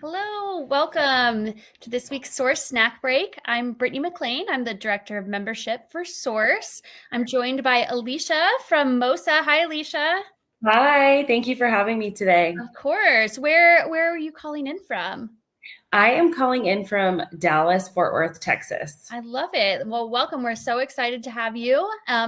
Hello, welcome to this week's Source Snack Break. I'm Brittany McLean. I'm the Director of Membership for Source. I'm joined by Alicia from Mosa. Hi, Alicia. Hi, thank you for having me today. Of course. Where are you calling in from? I am calling in from Dallas, Fort Worth, Texas. I love it. Well, welcome. We're so excited to have you.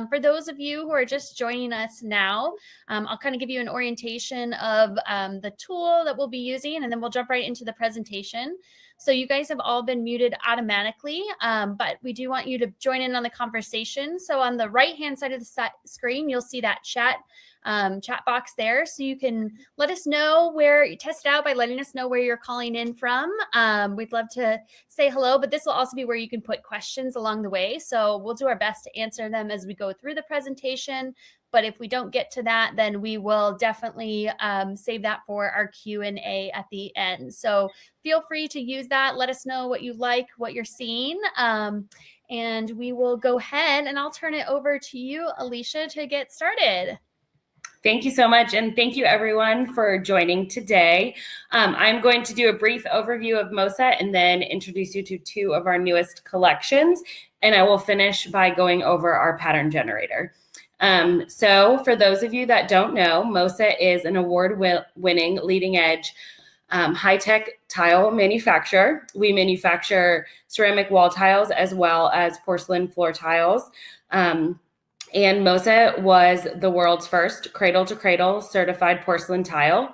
For those of you who are just joining us now, I'll kind of give you an orientation of the tool that we'll be using, and then we'll jump right into the presentation. So you guys have all been muted automatically, but we do want you to join in on the conversation. So on the right-hand side of the screen, you'll see that chat box there. So you can let us know where you test it out by letting us know where you're calling in from. We'd love to say hello, but this will also be where you can put questions along the way. So we'll do our best to answer them as we go through the presentation. But if we don't get to that, then we will definitely save that for our Q&A at the end. So feel free to use that. Let us know what you like, what you're seeing. And we will go ahead and I'll turn it over to you, Alicia, to get started. Thank you so much, and thank you everyone for joining today. I'm going to do a brief overview of Mosa and then introduce you to two of our newest collections, and I will finish by going over our pattern generator. So for those of you that don't know, Mosa is an award-winning, leading-edge high-tech tile manufacturer. We manufacture ceramic wall tiles as well as porcelain floor tiles. And Mosa was the world's first cradle-to-cradle certified porcelain tile.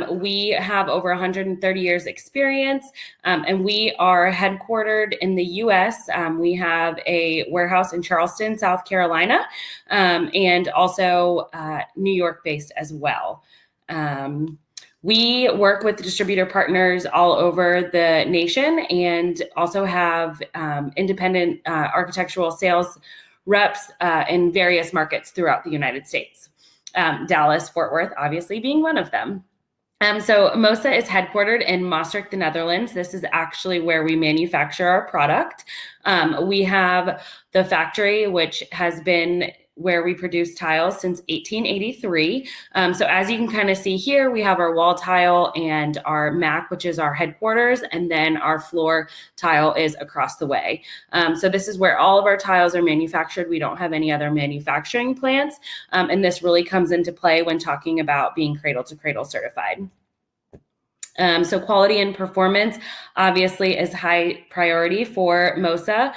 We have over 130 years experience, and we are headquartered in the U.S. We have a warehouse in Charleston, South Carolina, and also New York-based as well. We work with distributor partners all over the nation and also have independent architectural sales reps in various markets throughout the United States. Dallas, Fort Worth, obviously being one of them. So Mosa is headquartered in Maastricht, the Netherlands. This is actually where we manufacture our product. We have the factory, which has been where we produce tiles since 1883. So as you can kind of see here, we have our wall tile and our MAC, which is our headquarters, and then our floor tile is across the way. So this is where all of our tiles are manufactured. We don't have any other manufacturing plants, and this really comes into play when talking about being cradle-to-cradle certified. So quality and performance obviously is high priority for Mosa.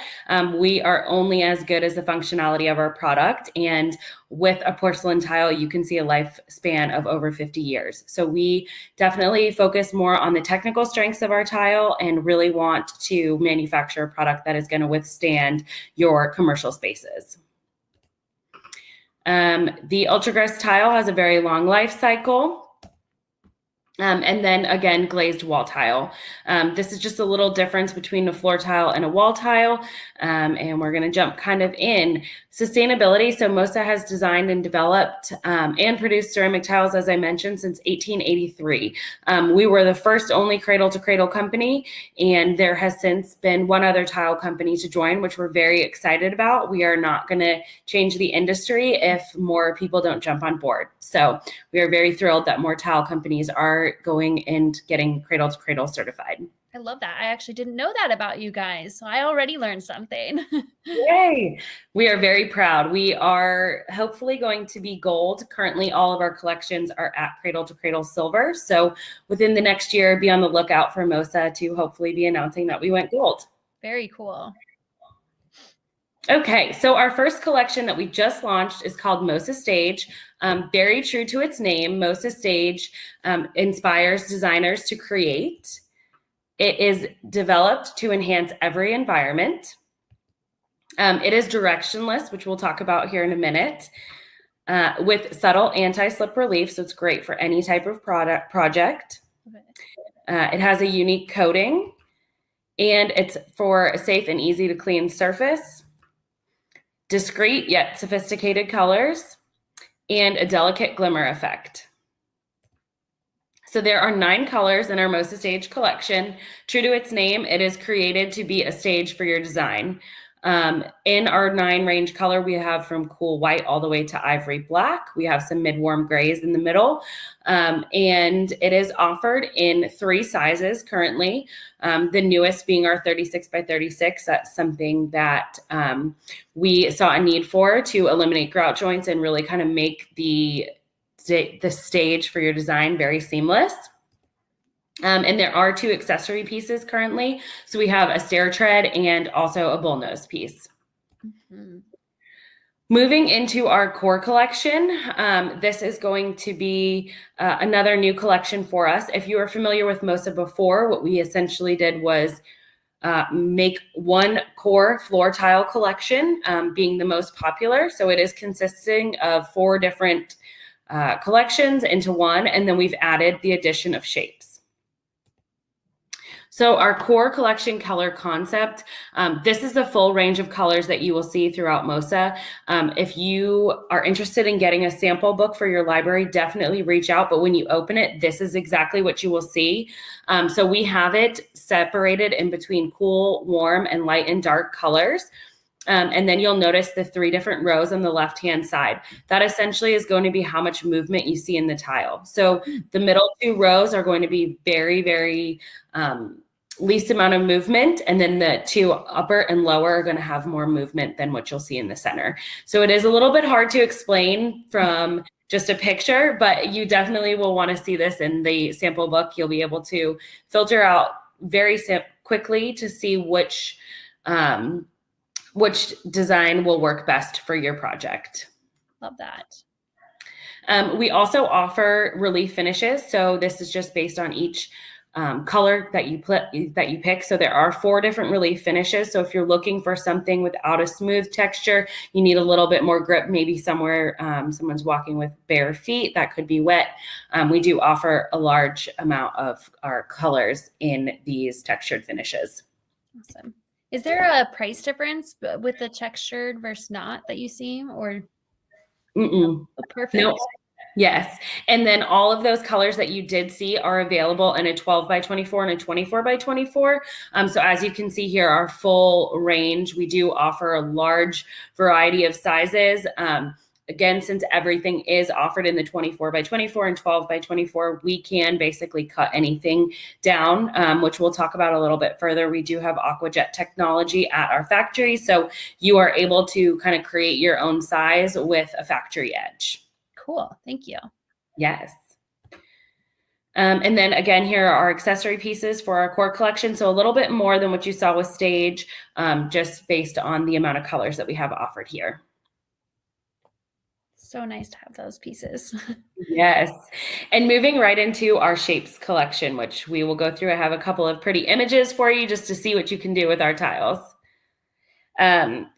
We are only as good as the functionality of our product. And with a porcelain tile, you can see a lifespan of over 50 years. So we definitely focus more on the technical strengths of our tile and really want to manufacture a product that is going to withstand your commercial spaces. The UltraGress tile has a very long life cycle. And then again, glazed wall tile. This is just a little difference between a floor tile and a wall tile. And we're gonna jump kind of in. Sustainability, so Mosa has designed and developed and produced ceramic tiles, as I mentioned, since 1883. We were the first only cradle-to-cradle company, and there has since been one other tile company to join, which we're very excited about. We are not gonna change the industry if more people don't jump on board. So we are very thrilled that more tile companies are going and getting cradle-to-cradle certified. I love that. I actually didn't know that about you guys. So I already learned something. Yay! We are very proud. We are hopefully going to be gold. Currently, all of our collections are at cradle-to-cradle silver. So within the next year, be on the lookout for Mosa to hopefully be announcing that we went gold. Very cool. Okay, so our first collection that we just launched is called Mosa Stage. Very true to its name, Mosa Stage inspires designers to create. It is developed to enhance every environment. It is directionless, which we'll talk about here in a minute, with subtle anti-slip relief, so it's great for any type of project. It has a unique coating, and it's for a safe and easy to clean surface, discreet yet sophisticated colors, and a delicate glimmer effect. So there are 9 colors in our Mosa Stage collection. True to its name, it is created to be a stage for your design. In our 9 range color, we have from cool white all the way to ivory black. We have some mid-warm grays in the middle. And it is offered in 3 sizes currently. The newest being our 36 by 36. That's something that we saw a need for to eliminate grout joints and really kind of make the stage for your design very seamless. And there are 2 accessory pieces currently. So we have a stair tread and also a bullnose piece. Mm-hmm. Moving into our core collection, this is going to be another new collection for us. If you are familiar with Mosa before, what we essentially did was make one core floor tile collection, being the most popular. So it is consisting of 4 different collections into one, and then we've added the addition of shapes. So our core collection color concept, this is the full range of colors that you will see throughout Mosa. If you are interested in getting a sample book for your library, definitely reach out. But when you open it, this is exactly what you will see. So we have it separated in between cool, warm, and light and dark colors. And then you'll notice the 3 different rows on the left-hand side. That essentially is going to be how much movement you see in the tile. So the middle 2 rows are going to be very, very least amount of movement. And then the 2 upper and lower are going to have more movement than what you'll see in the center. So it is a little bit hard to explain from just a picture, but you definitely will want to see this in the sample book. You'll be able to filter out very quickly to see which design will work best for your project. Love that. We also offer relief finishes. So this is just based on each color that you pick. So there are 4 different relief finishes. So if you're looking for something without a smooth texture, you need a little bit more grip, maybe somewhere someone's walking with bare feet, that could be wet. We do offer a large amount of our colors in these textured finishes. Awesome. Is there a price difference with the textured versus not that you see, or? Oh, perfect. No. Yes. And then all of those colors that you did see are available in a 12 by 24 and a 24 by 24. So as you can see here, our full range, we do offer a large variety of sizes. Again, since everything is offered in the 24 by 24 and 12 by 24, we can basically cut anything down, which we'll talk about a little bit further. We do have AquaJet technology at our factory, so you are able to kind of create your own size with a factory edge. Cool. Thank you. Yes. And then again, here are our accessory pieces for our core collection. So a little bit more than what you saw with Stage, just based on the amount of colors that we have offered here. So nice to have those pieces. Yes. And moving right into our shapes collection, which we will go through. I have a couple of pretty images for you just to see what you can do with our tiles.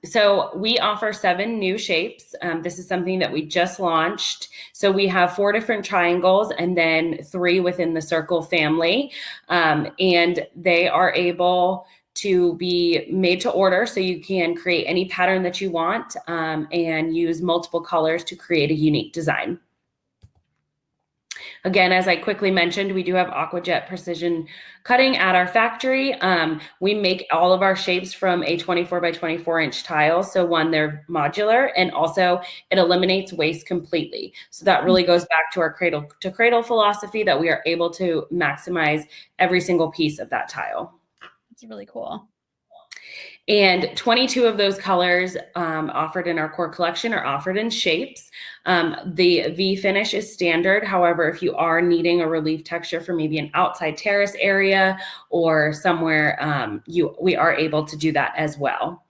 So we offer 7 new shapes. This is something that we just launched. So we have 4 different triangles and then 3 within the circle family. And they are able to be made to order. So you can create any pattern that you want, and use multiple colors to create a unique design. Again, as I quickly mentioned, we do have AquaJet precision cutting at our factory. We make all of our shapes from a 24 by 24 inch tile. So one, they're modular, and also it eliminates waste completely. So that really goes back to our cradle to cradle philosophy, that we are able to maximize every single piece of that tile. That's really cool. And 22 of those colors offered in our core collection are offered in shapes. The V finish is standard. However, if you are needing a relief texture for maybe an outside terrace area or somewhere, we are able to do that as well.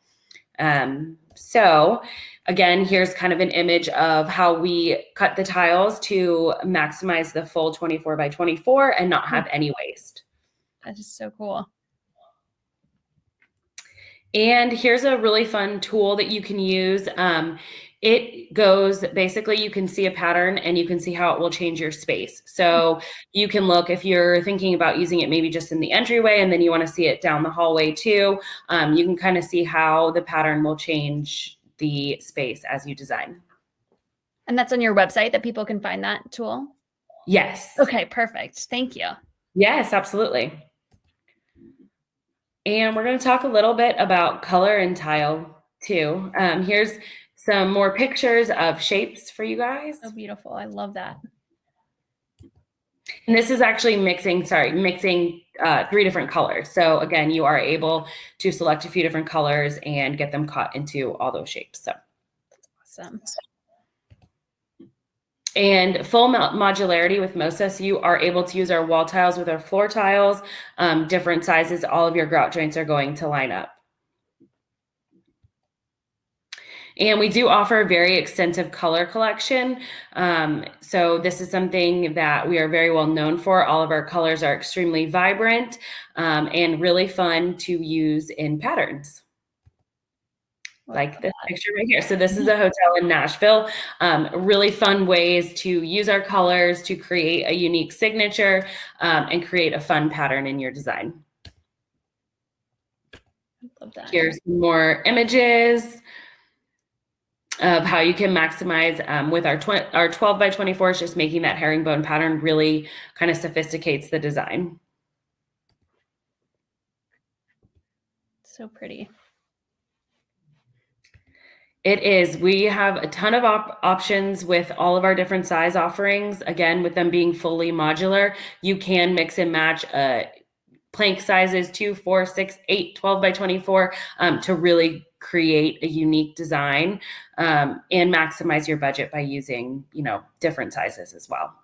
So again, here's kind of an image of how we cut the tiles to maximize the full 24 by 24 and not have any waste. That is so cool. And here's a really fun tool that you can use. It goes, basically you can see a pattern and you can see how it will change your space. So you can look, if you're thinking about using it maybe just in the entryway and then you want to see it down the hallway too, you can kind of see how the pattern will change the space as you design. And that's on your website that people can find that tool? Yes. Okay, perfect. Thank you. Yes, absolutely. And we're going to talk a little bit about color and tile too. Here's some more pictures of shapes for you guys. So beautiful. I love that. And this is actually mixing 3 different colors. So again, you are able to select a few different colors and get them cut into all those shapes. So that's awesome. And full modularity with Mosa, so you are able to use our wall tiles with our floor tiles, different sizes. All of your grout joints are going to line up. And we do offer a very extensive color collection. So this is something that we are very well known for. All of our colors are extremely vibrant and really fun to use in patterns. Like this picture right here. So this is a hotel in Nashville. Really fun ways to use our colors to create a unique signature and create a fun pattern in your design. Love that. Here's some more images of how you can maximize with our 12 by 24, just making that herringbone pattern really kind of sophisticates the design. So pretty. It is. We have a ton of options with all of our different size offerings. Again, with them being fully modular, you can mix and match plank sizes 2, 4, 6, 8, 12 by 24 to really create a unique design and maximize your budget by using, different sizes as well.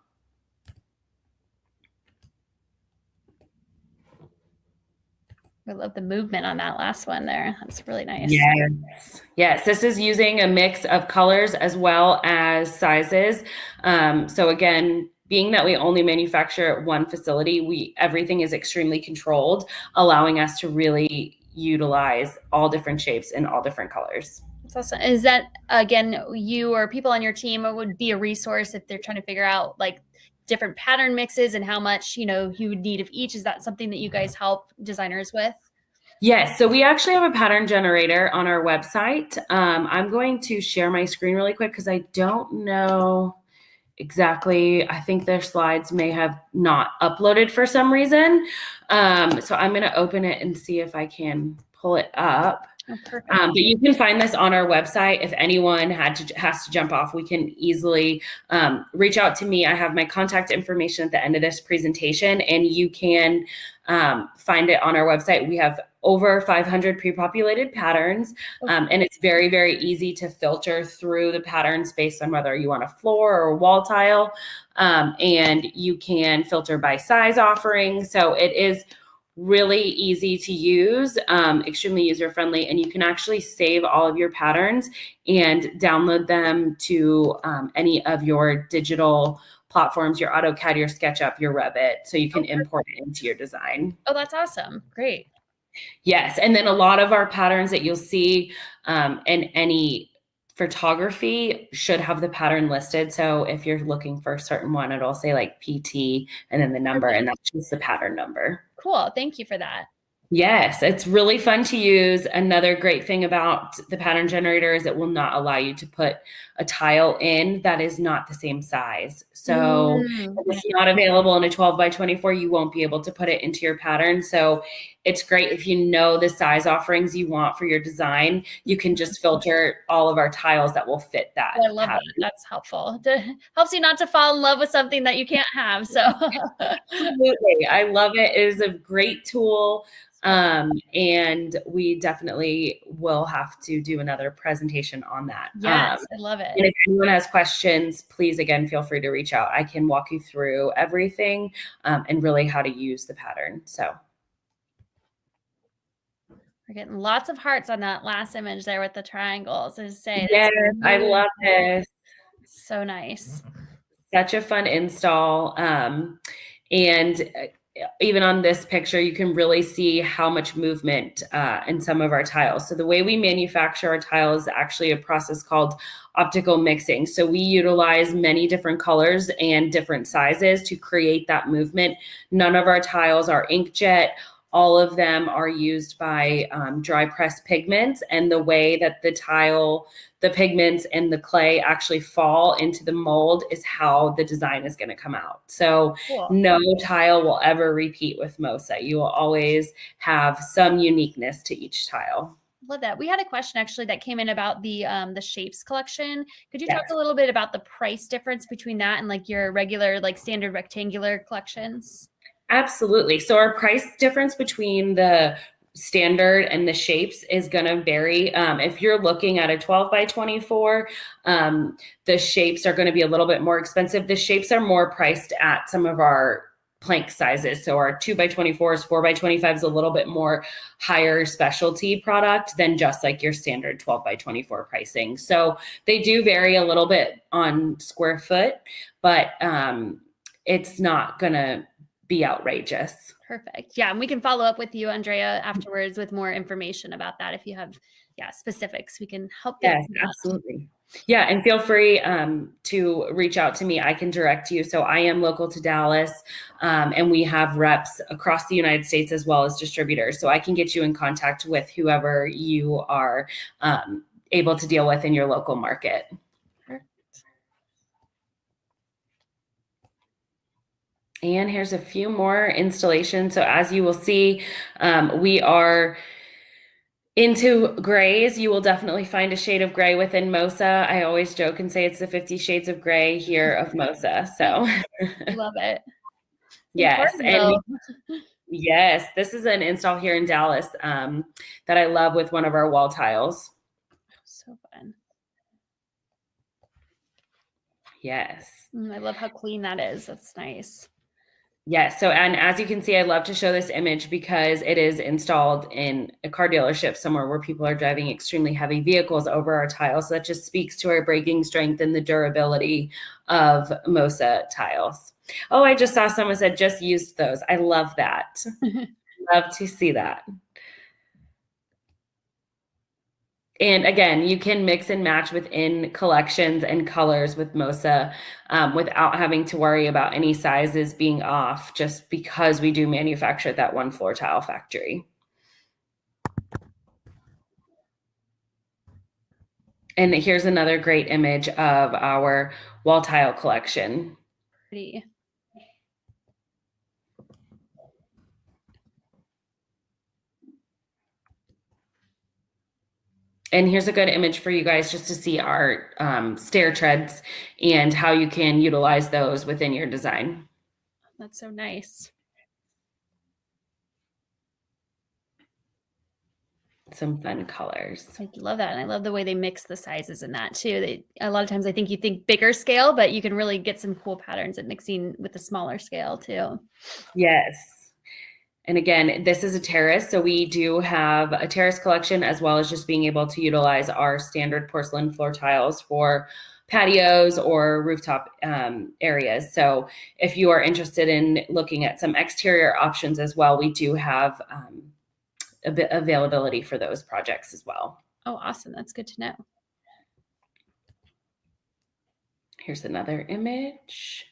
I love the movement on that last one there. That's really nice. Yes. Yes. This is using a mix of colors as well as sizes. So again, being that we only manufacture at one facility, everything is extremely controlled, allowing us to really utilize all different shapes and all different colors. That's awesome. Is that, again, you or people on your team would be a resource if they're trying to figure out like different pattern mixes and how much, you would need of each? Is that something that you guys help designers with? Yes. So we actually have a pattern generator on our website. I'm going to share my screen really quick because I don't know exactly. I think their slides may have not uploaded for some reason. So I'm going to open it and see if I can pull it up. Oh, perfect. But you can find this on our website. If anyone has to jump off, we can easily reach out to me. I have my contact information at the end of this presentation, and you can find it on our website. We have over 500 pre-populated patterns, and it's very, very easy to filter through the patterns based on whether you want a floor or a wall tile, and you can filter by size offering. So it is really easy to use, extremely user-friendly, and you can actually save all of your patterns and download them to any of your digital platforms, your AutoCAD, your SketchUp, your Revit, so you can import it into your design. Oh, that's awesome. Great. Yes, and then a lot of our patterns that you'll see in any photography should have the pattern listed. So if you're looking for a certain one, it'll say like PT and then the number, and that's just the pattern number. Cool. Thank you for that. Yes, it's really fun to use. Another great thing about the pattern generator is it will not allow you to put a tile in that is not the same size. So if it's not available in a 12 by 24, you won't be able to put it into your pattern. So it's great if you know the size offerings you want for your design, you can just filter all of our tiles that will fit that. I love that. That's helpful. Helps you not to fall in love with something that you can't have. So absolutely. I love it. It is a great tool. And we definitely will have to do another presentation on that. Yes, I love it. And if anyone has questions, please, again, feel free to reach out. I can walk you through everything and really how to use the pattern. So we're getting lots of hearts on that last image there with the triangles. Yes, I love this. So nice. Such a fun install. And even on this picture, you can really see how much movement in some of our tiles. So the way we manufacture our tiles is actually a process called optical mixing. So we utilize many different colors and different sizes to create that movement. None of our tiles are inkjet. all of them are used by dry press pigments, and the way that the tile, the pigments and the clay actually fall into the mold is how the design is going to come out. So Cool. no tile will ever repeat with Mosa. You will always have some uniqueness to each tile. Love that. We had a question actually that came in about the shapes collection. Could you talk a little bit about the price difference between that and like your regular, like standard rectangular collections? Absolutely. So our price difference between the standard and the shapes is going to vary. If you're looking at a 12 by 24, the shapes are going to be a little bit more expensive. The shapes are more priced at some of our plank sizes. So our 2 by 24s, 4 by 25 is a little bit more higher specialty product than just like your standard 12 by 24 pricing. So they do vary a little bit on square foot, but it's not going to be outrageous. Perfect. Yeah. And we can follow up with you, Andrea, afterwards with more information about that. If you have specifics, we can help. Yes, absolutely. Yeah. And feel free to reach out to me. I can direct you. So I am local to Dallas, and we have reps across the United States as well as distributors. So I can get you in contact with whoever you are able to deal with in your local market. And here's a few more installations. So as you will see, we are into grays. You will definitely find a shade of gray within Mosa. I always joke and say it's the 50 shades of gray here of Mosa. So love it. Yes. And yes, this is an install here in Dallas that I love with one of our wall tiles. So fun. Yes. I love how clean that is. That's nice. Yes. So, and as you can see, I love to show this image because it is installed in a car dealership somewhere where people are driving extremely heavy vehicles over our tiles. So that just speaks to our breaking strength and the durability of Mosa tiles. Oh, I just saw someone said just used those. I love that. Love to see that. And again, you can mix and match within collections and colors with Mosa without having to worry about any sizes being off, just because we do manufacture at that one floor tile factory. And here's another great image of our wall tile collection. Pretty. And here's a good image for you guys just to see our stair treads and how you can utilize those within your design. That's so nice. Some fun colors. I love that. And I love the way they mix the sizes in that too. A lot of times I think you think bigger scale, but you can really get some cool patterns at mixing with the smaller scale too. Yes. And again, this is a terrace. So we do have a terrace collection as well as just being able to utilize our standard porcelain floor tiles for patios or rooftop areas. So if you are interested in looking at some exterior options as well, we do have a bit availability for those projects as well. Oh, awesome. That's good to know. Here's another image.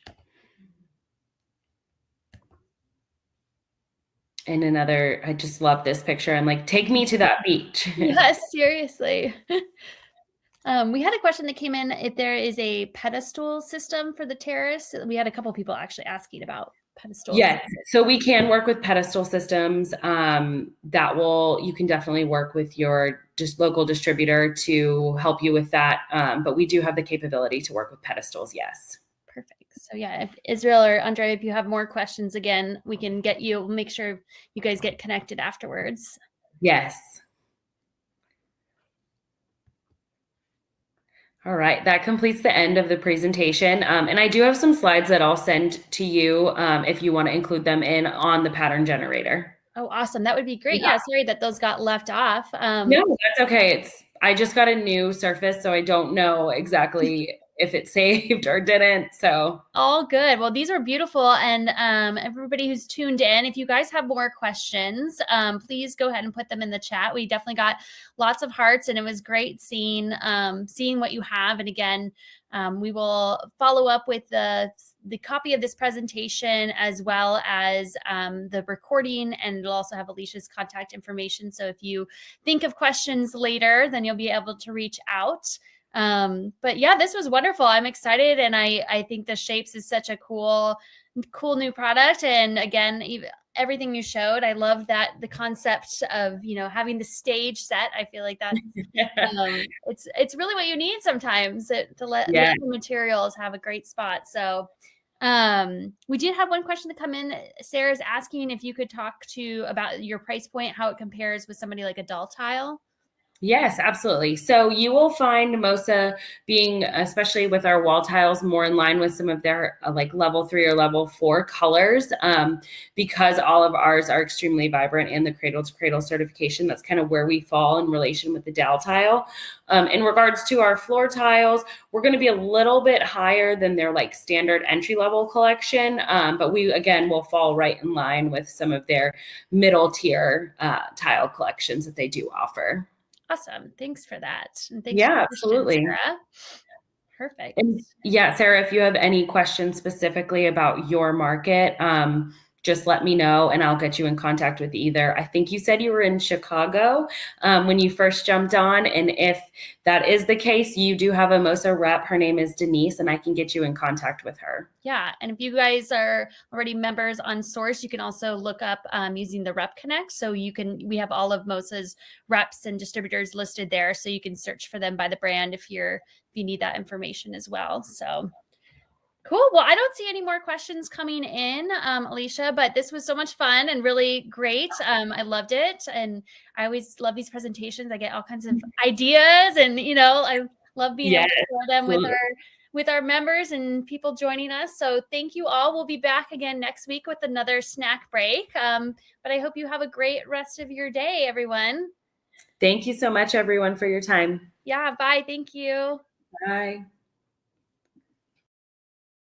And another, I just love this picture. I'm like, take me to that beach. Yes, seriously. We had a question that came in if there is a pedestal system for the terrace. We had a couple people actually asking about pedestals. Yes, so we can work with pedestal systems. You can definitely work with your local distributor to help you with that. But we do have the capability to work with pedestals, yes. Perfect. So yeah, if Israel or Andre, if you have more questions, again, we can make sure you guys get connected afterwards. Yes. All right, that completes the end of the presentation. And I do have some slides that I'll send to you if you want to include them on the pattern generator. Oh, awesome. That would be great. Yeah, sorry that those got left off. No, that's okay. I just got a new surface, so I don't know exactly if it saved or didn't. So all good. Well, these are beautiful. And everybody who's tuned in, if you guys have more questions, please go ahead and put them in the chat. We definitely got lots of hearts, and it was great seeing seeing what you have. And again, we will follow up with the copy of this presentation as well as the recording, and it'll also have Alicia's contact information. So if you think of questions later, then you'll be able to reach out. But yeah, this was wonderful. I'm excited, and I think the shapes is such a cool new product. And again, everything you showed, I love that the concept of, you know, having the stage set. I feel like that's it's really what you need sometimes to let the materials have a great spot. So we did have one question to come in. Sarah's asking if you could talk about your price point, how it compares with somebody like a doll tile. Yes, absolutely. So you will find Mosa being, especially with our wall tiles, more in line with some of their like level 3 or level 4 colors, because all of ours are extremely vibrant in the cradle to cradle certification. That's kind of where we fall in relation with the dowel tile. In regards to our floor tiles, we're going to be a little bit higher than their like standard entry level collection, but we again will fall right in line with some of their middle tier tile collections that they do offer. Awesome. Thanks for that. And thanks yeah, absolutely. Sarah. Perfect. And yeah, Sarah, if you have any questions specifically about your market, just let me know and I'll get you in contact with either. I think you said you were in Chicago when you first jumped on. And if that is the case, you do have a Mosa rep. Her name is Denise, and I can get you in contact with her. Yeah. And if you guys are already members on Source, you can also look up using the Rep Connect. So we have all of Mosa's reps and distributors listed there. So you can search for them by the brand if you need that information as well. So cool. Well, I don't see any more questions coming in, Alicia, but this was so much fun and really great. I loved it. And I always love these presentations. I get all kinds of ideas, and, you know, I love being able to share them with our members and people joining us. So thank you all. We'll be back again next week with another snack break. But I hope you have a great rest of your day, everyone. Thank you so much, everyone, for your time. Yeah. Bye. Thank you. Bye.